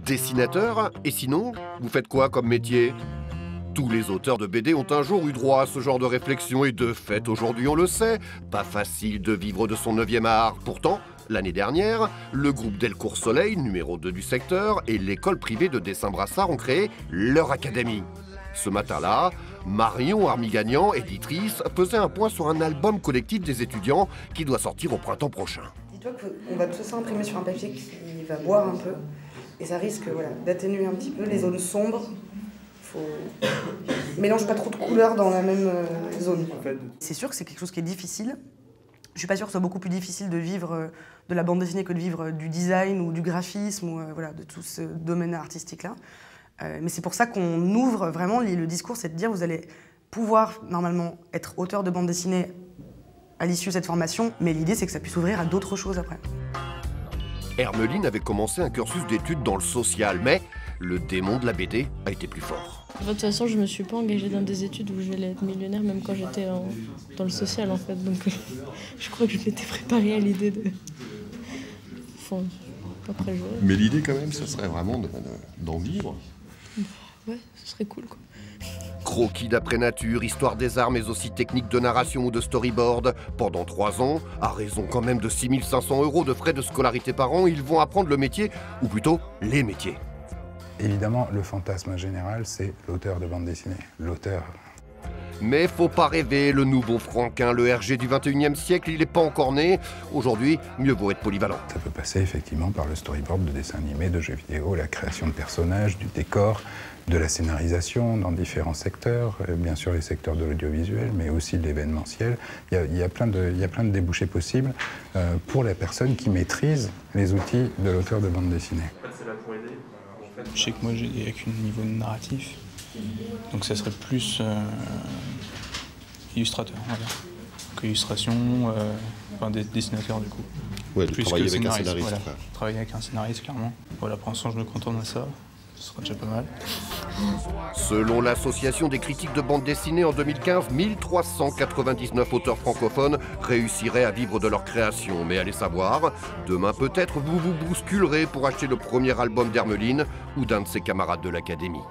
Dessinateur? Et sinon, vous faites quoi comme métier? Tous les auteurs de BD ont un jour eu droit à ce genre de réflexion et de fait, aujourd'hui on le sait, pas facile de vivre de son 9e art. Pourtant, l'année dernière, le groupe Delcourt Soleil, numéro 2 du secteur, et l'école privée de dessin Brassard ont créé leur académie. Ce matin-là, Marion Armigagnan, éditrice, faisait un point sur un album collectif des étudiants qui doit sortir au printemps prochain. Dis-toi qu'on va tout ça imprimer sur un papier qui va boire un peu, et ça risque d'atténuer un petit peu les zones sombres. Mélange pas trop de couleurs dans la même zone. C'est sûr que c'est quelque chose qui est difficile. Je suis pas sûre que ce soit beaucoup plus difficile de vivre de la bande dessinée que de vivre du design ou du graphisme ou de tout ce domaine artistique-là. Mais c'est pour ça qu'on ouvre vraiment le discours, c'est de dire vous allez pouvoir normalement être auteur de bande dessinée à l'issue de cette formation, mais l'idée c'est que ça puisse ouvrir à d'autres choses après. Hermeline avait commencé un cursus d'études dans le social, mais le démon de la BD a été plus fort. De toute façon, je me suis pas engagée dans des études où j'allais être millionnaire, même quand j'étais dans le social en fait. Donc je crois que je m'étais préparée à l'idée de... Enfin, après jouer. Mais l'idée quand même, ce serait vraiment d'en vivre. Ouais, ce serait cool quoi. Croquis d'après nature, histoire des arts, mais aussi technique de narration ou de storyboard. Pendant 3 ans, à raison quand même de 6 500 € de frais de scolarité par an, ils vont apprendre le métier, ou plutôt les métiers. Évidemment, le fantasme général, c'est l'auteur de bande dessinée, l'auteur. Mais faut pas rêver, le nouveau Franquin, le RG du 21e siècle, il n'est pas encore né. Aujourd'hui, mieux vaut être polyvalent. Ça peut passer effectivement par le storyboard de dessins animés, de jeux vidéo, la création de personnages, du décor, de la scénarisation dans différents secteurs, bien sûr les secteurs de l'audiovisuel, mais aussi de l'événementiel. Il y a plein de débouchés possibles pour la personne qui maîtrise les outils de l'auteur de bande dessinée. Je sais que moi j'ai des lacunes au niveau narratif, donc ça serait plus illustrateur, on va dire, qu'illustration, enfin dessinateur du coup. Ouais, de plus travailler que avec un scénariste, scénariste. voilà. Travailler avec un scénariste, clairement. Voilà, pour l'instant je me contente de ça, ce sera déjà pas mal. Selon l'Association des critiques de bande dessinée, en 2015, 1399 auteurs francophones réussiraient à vivre de leur création. Mais allez savoir, demain peut-être vous vous bousculerez pour acheter le premier album d'Hermeline ou d'un de ses camarades de l'académie.